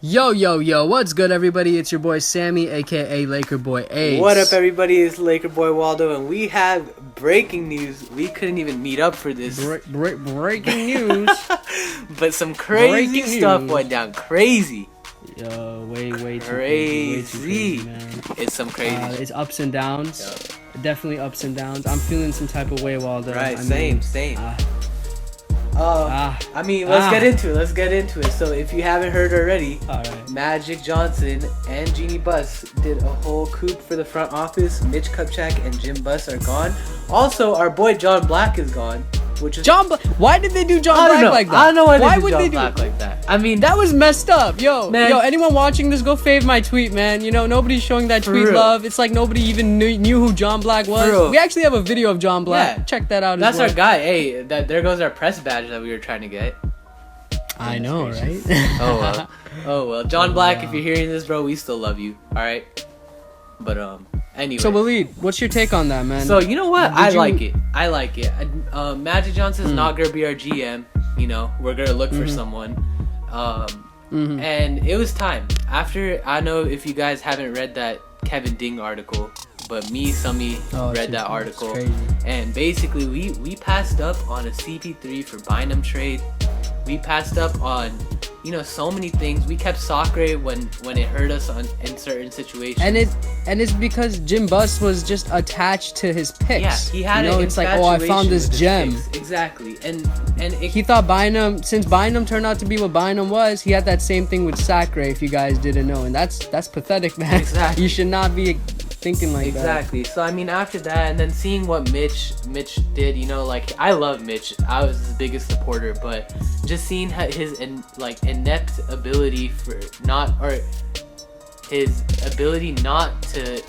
Yo, what's good, everybody? It's your boy Sami, aka Laker Boy Ace. What up, everybody? It's Laker Boy Waldo, and we have breaking news. We couldn't even meet up for this. Breaking news. But some crazy stuff went down. Crazy. Yo, way too crazy, man. It's some crazy. It's ups and downs. Yo. Definitely ups and downs. I'm feeling some type of way, Waldo. Right, same. Let's get into it. So if you haven't heard already, right. Magic Johnson and Jeannie Buss did a whole coup for the front office. Mitch Kupchak and Jim Buss are gone. Also, our boy John Black is gone. Which is Why did they do John Black like that? I don't know why would they they do John Black like that. I mean, that was messed up. Yo, man. Anyone watching this, go fave my tweet, man. You know, nobody's showing that tweet love. It's like nobody even knew who John Black was. We actually have a video of John Black. Yeah. Check that out. That's our guy. Hey, there goes our press badge that we were trying to get. I know, right? Oh well. John Black, if you're hearing this, bro, we still love you. All right. But anyway. So Waleed, what's your take on that, man? So you know what? I like it. Magic Johnson's not gonna be our GM. You know, we're gonna look for someone. And it was time. After, I know if you guys haven't read that Kevin Ding article, but Sami read that article, and basically we passed up on a CP3 for Bynum trade. We passed up on, so many things. We kept Sacre when it hurt us in certain situations. And it's because Jim Buss was just attached to his picks. Yeah, he had it's like, I found this gem. Exactly. He thought Bynum, since Bynum turned out to be what Bynum was, he had that same thing with Sacre, if you guys didn't know. And that's pathetic, man. Exactly. You should not be thinking like that. Exactly. So I mean, after that, and then seeing what Mitch did, I love Mitch. I was his biggest supporter, but just seeing his inept ability his ability not to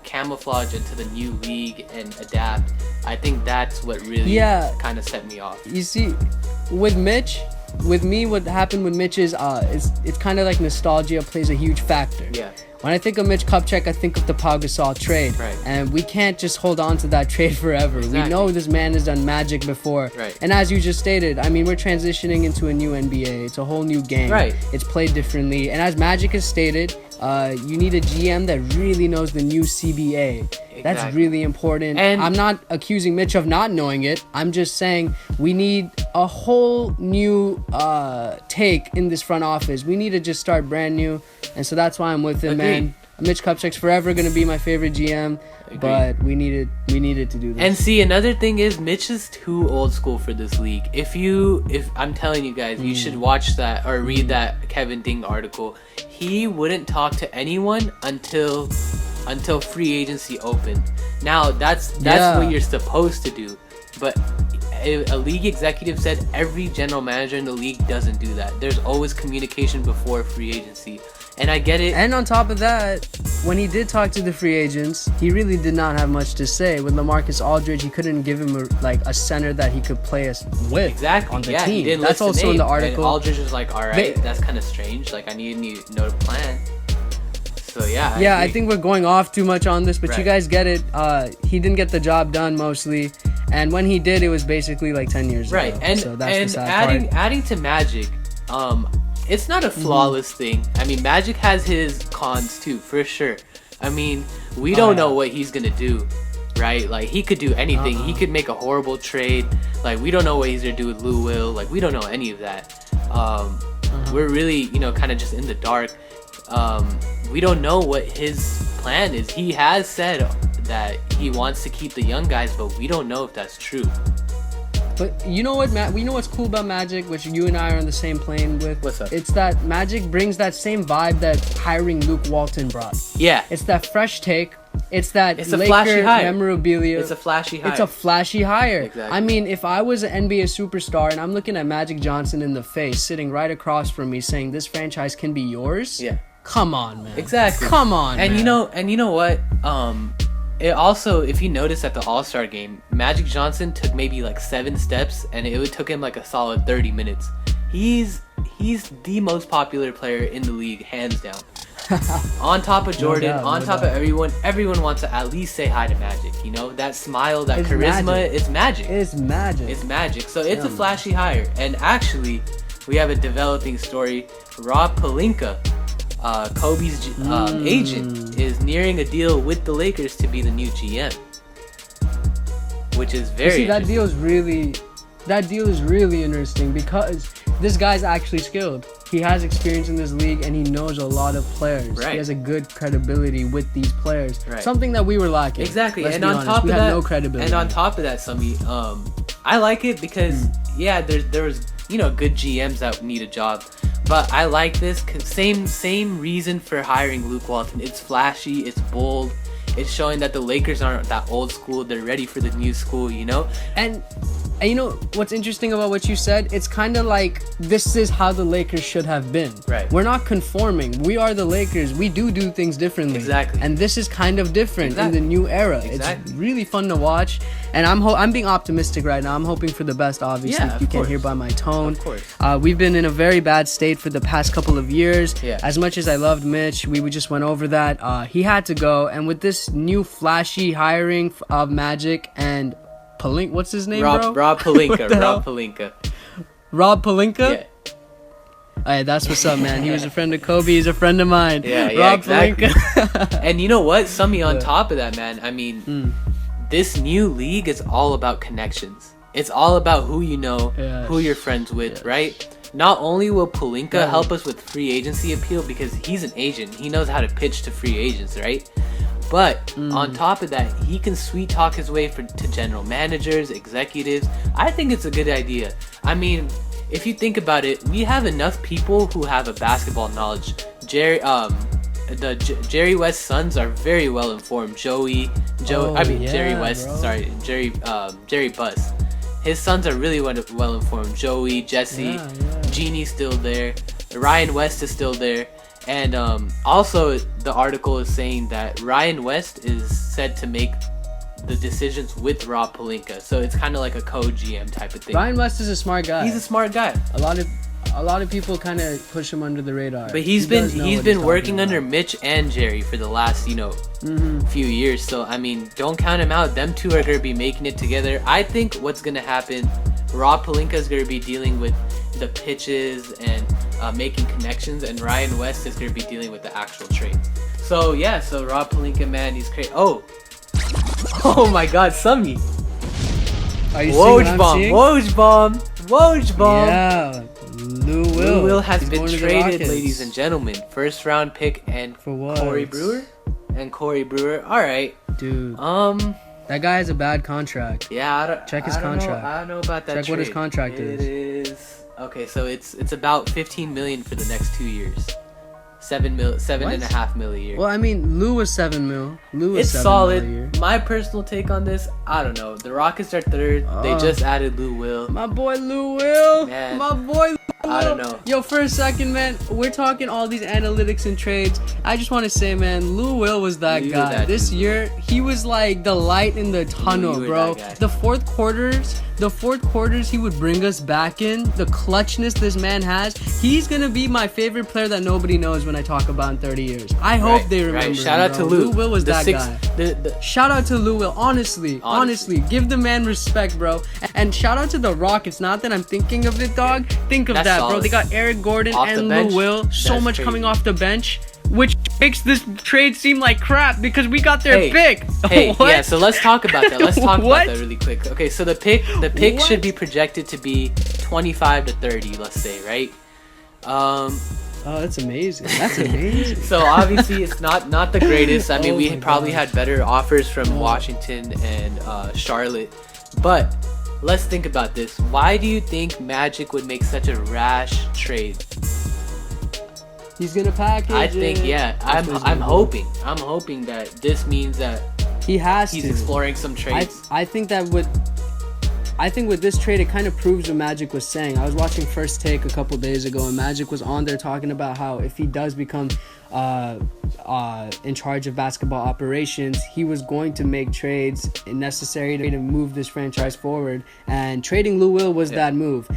camouflage into the new league and adapt, I think that's what really kind of set me off. You see, with me, what happened with Mitch is it's kind of like nostalgia plays a huge factor. Yeah. When I think of Mitch Kupchak, I think of the Pau Gasol trade. Right. And we can't just hold on to that trade forever. Exactly. We know this man has done magic before. Right. And as you just stated, I mean, we're transitioning into a new NBA. It's a whole new game. Right. It's played differently. And as Magic has stated, you need a GM that really knows the new CBA. Exactly. That's really important. And I'm not accusing Mitch of not knowing it. I'm just saying we need a whole new take in this front office. We need to just start brand new. And so that's why I'm with him, man. Mitch Kupchak's forever going to be my favorite GM. Agreed. But we needed to do this. And see, another thing is Mitch is too old school for this league. If I'm telling you guys, you should watch that or read that Kevin Ding article. He wouldn't talk to anyone until free agency opened. Now that's what you're supposed to do. But a league executive said every general manager in the league doesn't do that. There's always communication before free agency. And I get it. And on top of that, when he did talk to the free agents, he really did not have much to say. With LaMarcus Aldridge, he couldn't give him a center that he could play us with on the team. He didn't That's list also the in the name. article. And Aldridge was like, all right, that's kind of strange. Like, I need to know the plan. So, yeah. I think we're going off too much on this, but you guys get it. He didn't get the job done mostly. And when he did, it was basically like 10 years ago. And, so that's the sad part. adding to Magic, it's not a flawless thing. I mean, Magic has his cons too, for sure. I mean, we don't know what he's going to do, right? Like, he could do anything. He could make a horrible trade. Like, we don't know what he's going to do with Lou Will. Like, we don't know any of that. We're really, kind of just in the dark. We don't know what his plan is. He has said that he wants to keep the young guys, but we don't know if that's true. But you know what, Matt? We know what's cool about Magic, which you and I are on the same plane with. What's up? It's that Magic brings that same vibe that hiring Luke Walton brought. Yeah. It's that fresh take. It's that Laker flashy memorabilia. It's a flashy hire. It's a flashy hire. Exactly. I mean, if I was an NBA superstar and I'm looking at Magic Johnson in the face, sitting right across from me, saying this franchise can be yours. Yeah. Come on, man. Exactly. Come on, and man. You know what? It also, if you notice at the All-Star game, Magic Johnson took maybe like 7 steps, and it took him like a solid 30 minutes. He's the most popular player in the league, hands down. On top of Jordan, no doubt. Of everyone wants to at least say hi to Magic. That smile, that charisma, it's magic. It's magic. It's magic. So it's a flashy hire. And actually, we have a developing story. Rob Pelinka, Kobe's agent, is nearing a deal with the Lakers to be the new GM, which is very. That deal is really interesting because this guy's actually skilled. He has experience in this league and he knows a lot of players. Right. He has a good credibility with these players. Right. Something that we were lacking. Exactly. Let's and be on honest. top we of had that, no credibility. And on top of that, Sami, I like it because there was good GMs that need a job, but I like this 'cause same reason for hiring Luke Walton. It's flashy, it's bold, it's showing that the Lakers aren't that old school. They're ready for the new school, And you know what's interesting about what you said? It's kind of like this is how the Lakers should have been. Right. We're not conforming. We are the Lakers. We do things differently. Exactly. And this is kind of different in the new era. Exactly. It's really fun to watch. And I'm being optimistic right now. I'm hoping for the best, obviously. Yeah, you can course. hear by my tone. Of course. We've been in a very bad state for the past couple of years. Yeah. As much as I loved Mitch, we just went over that. He had to go. And with this new flashy hiring of Magic and Pelinka, what's his name, bro? Rob Pelinka. Rob Pelinka. Rob Pelinka? Yeah. Alright, that's what's up, man. He was a friend of Kobe. He's a friend of mine. Yeah, Rob exactly. Pelinka. And you know what? Sami, on top of that, man, I mean, this new league is all about connections. It's all about who you know, who you're friends with, right? Not only will Pelinka help us with free agency appeal because he's an agent. He knows how to pitch to free agents, right? But on top of that, he can sweet talk his way to general managers, executives. I think it's a good idea. I mean, if you think about it, we have enough people who have a basketball knowledge. Jerry West's sons are very well informed. Jerry West, bro. sorry, Jerry Buss. His sons are really well informed. Joey, Jesse, Jeannie's still there. Ryan West is still there. And also, the article is saying that Ryan West is said to make the decisions with Rob Pelinka. So it's kind of like a co-GM type of thing. Ryan West is a smart guy. He's a smart guy. A lot of people kind of push him under the radar. But he's been working under Mitch and Jerry for the last few years. So I mean, don't count him out. Them two are gonna be making it together. I think what's gonna happen, Rob Pelinka is gonna be dealing with the pitches and making connections, and Ryan West is gonna be dealing with the actual trade. So Rob Pelinka, man, he's crazy. Oh my God, Sami. Are you seeing Woj bomb. Yeah. Lou Will has He's been going to the traded, Rockets. ladies and gentlemen. First round pick and For what? Corey Brewer. All right. Dude. That guy has a bad contract. Yeah, Check his contract. I don't know about that. Check what his contract is. It is okay. So it's about $15 million for the next 2 years. $7 and a half mil a year. Well, I mean, Lou was $7 mil. It's solid. My personal take on this, I don't know. The Rockets are third. They just added Lou Will. My boy Lou Will. Man. My boy Lou Will. I don't know. Yo, for a second, man, we're talking all these analytics and trades. I just want to say, man, Lou Will was that guy. This year, he was like the light in the tunnel, bro. The fourth quarters he would bring us back in. The clutchness this man has. He's gonna be my favorite player that nobody knows when I talk about in 30 years. I hope they remember. Right. Shout out to Lou. Lou Will was that guy. Shout out to Lou Will. Honestly, give the man respect, bro. And shout out to the Rockets. Not that I'm thinking of it, dog. Think of that, bro. They got Eric Gordon and Lou Will. So much coming off the bench, which makes this trade seem like crap because we got their pick. Yeah, so let's talk about that. Let's talk about that really quick. Okay, so the pick should be projected to be 25 to 30, let's say, right? Oh, that's amazing. That's amazing. So obviously it's not the greatest. I mean, we probably had better offers from Washington and Charlotte. But let's think about this. Why do you think Magic would make such a rash trade? He's gonna package. I think, I'm hoping that this means that he's exploring some trades. I think with this trade, it kind of proves what Magic was saying. I was watching First Take a couple days ago, and Magic was on there talking about how if he does become in charge of basketball operations, he was going to make trades necessary to move this franchise forward. And trading Lou Will was that move.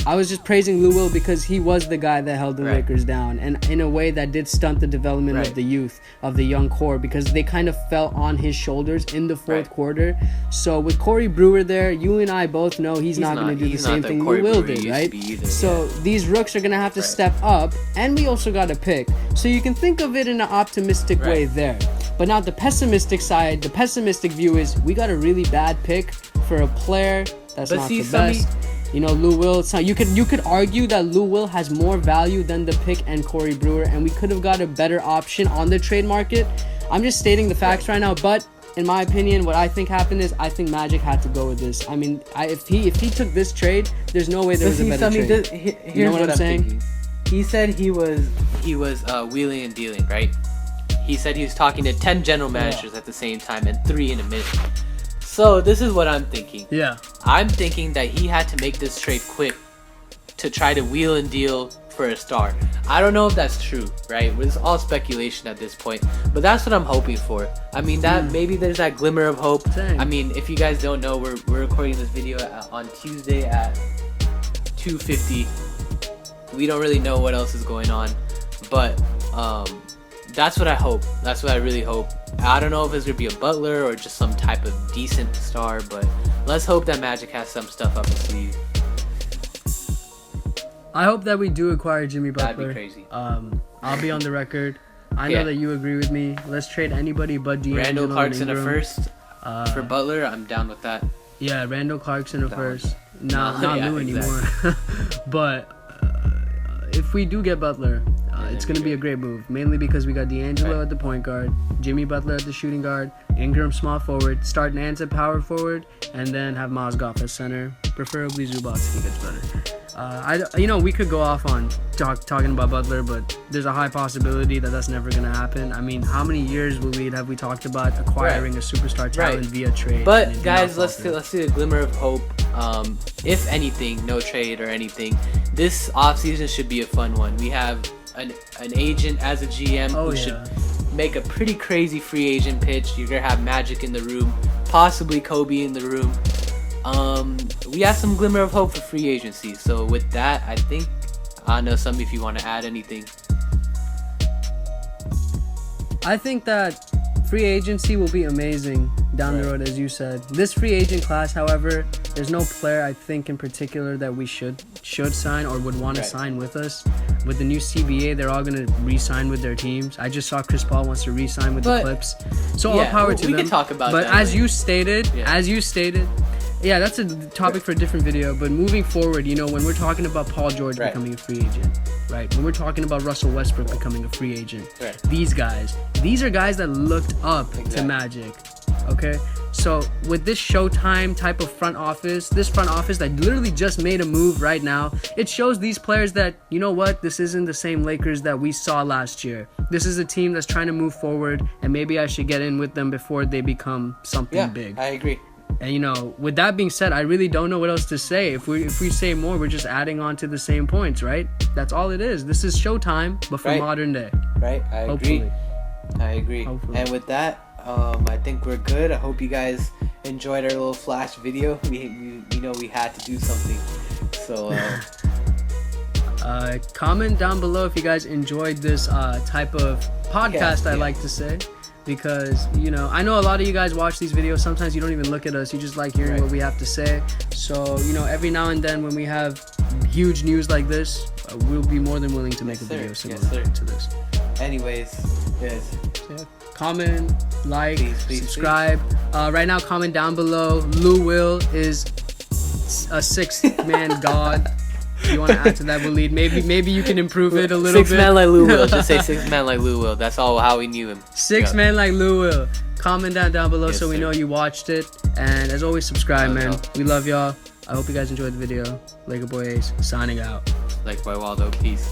I was just praising Lou Will because he was the guy that held the Lakers down, and in a way that did stunt the development of the youth, of the young core, because they kind of fell on his shoulders in the fourth quarter. So with Corey Brewer there, you and I both know he's not going to do the same thing Lou Will did, right? So these rooks are going to have to step up, and we also got a pick. So you can think of it in an optimistic way there. But now the pessimistic side, the pessimistic view is we got a really bad pick for a player that's not the best. You know, Lou Will, you could argue that Lou Will has more value than the pick and Corey Brewer, and we could have got a better option on the trade market. I'm just stating the facts right now, but in my opinion, what I think happened is I think Magic had to go with this. I mean, if he took this trade, there's no way there was a better trade. Here's you know what I'm saying? Thinking. He said he was wheeling and dealing, right? He said he was talking to 10 general managers at the same time and 3 in a minute. So this is what I'm thinking. Yeah. I'm thinking that he had to make this trade quick to try to wheel and deal for a star. I don't know if that's true, right? It's all speculation at this point, but that's what I'm hoping for. I mean, that maybe there's that glimmer of hope. Dang. I mean, if you guys don't know, we're recording this video on Tuesday at 2:50. We don't really know what else is going on, but that's what I hope. That's what I really hope. I don't know if it's going to be a Butler or just some type of decent star, but let's hope that Magic has some stuff up his sleeve. I hope that we do acquire Jimmy Butler. That'd be crazy. I'll be on the record. I know that you agree with me. Let's trade anybody but D'Angelo. Randall Clarkson a first for Butler. I'm down with that. Yeah, Randall Clarkson a first. Not Lou anymore. But if we do get Butler, it's going to be a great move, mainly because we got D'Angelo at the point guard, Jimmy Butler at the shooting guard, Ingram small forward, start Nance at power forward, and then have Mozgov as center, preferably Zubac if he gets better. We could go off on talking about Butler, but there's a high possibility that that's never going to happen. I mean, how many years, Waleed, have we talked about acquiring a superstar talent via trade? But guys, let's see a glimmer of hope. If anything, no trade or anything, this offseason should be a fun one. We have an agent as a GM who should make a pretty crazy free agent pitch. You're gonna have Magic in the room, possibly Kobe in the room. We have some glimmer of hope for free agency. So with that, I think I know Sami if you want to add anything. I think that free agency will be amazing down the road, as you said. This free agent class, however, there's no player I think in particular that we should sign or would want to sign with us. With the new CBA, they're all going to re-sign with their teams. I just saw Chris Paul wants to re-sign with the Clips. So all power to them. We can talk about that. But as you stated, that's a topic for a different video. But moving forward, when we're talking about Paul George becoming a free agent, right? When we're talking about Russell Westbrook becoming a free agent, these are guys that looked up to Magic. Okay, so with this Showtime type of front office that literally just made a move right now, it shows these players that, you know what, this isn't the same Lakers that we saw last year. This is a team that's trying to move forward, and maybe I should get in with them before they become something big. I agree. And with that being said, I really don't know what else to say. If we say more, we're just adding on to the same points, right? That's all it is. This is Showtime, but for modern day. Right, I agree. Hopefully. And with that, I think we're good. I hope you guys enjoyed our little flash video. We had to do something. So comment down below if you guys enjoyed this type of podcast, I like to say. Because, I know a lot of you guys watch these videos. Sometimes you don't even look at us. You just like hearing what we have to say. So, every now and then when we have huge news like this, we'll be more than willing to make a video similar to this. Anyways, yes. Comment, like, please, subscribe. Right now, comment down below. Lou Will is a six-man god. You want to add to that, Waleed? Maybe you can improve it a little bit. 6 man like Lou Will. Just say 6 man like Lou Will. That's all how we knew him. 6 man like Lou Will. Comment down below so we know you watched it. And as always, subscribe, man. We love y'all. I hope you guys enjoyed the video. Laker Boy Ace signing out. Like by Waldo. Peace.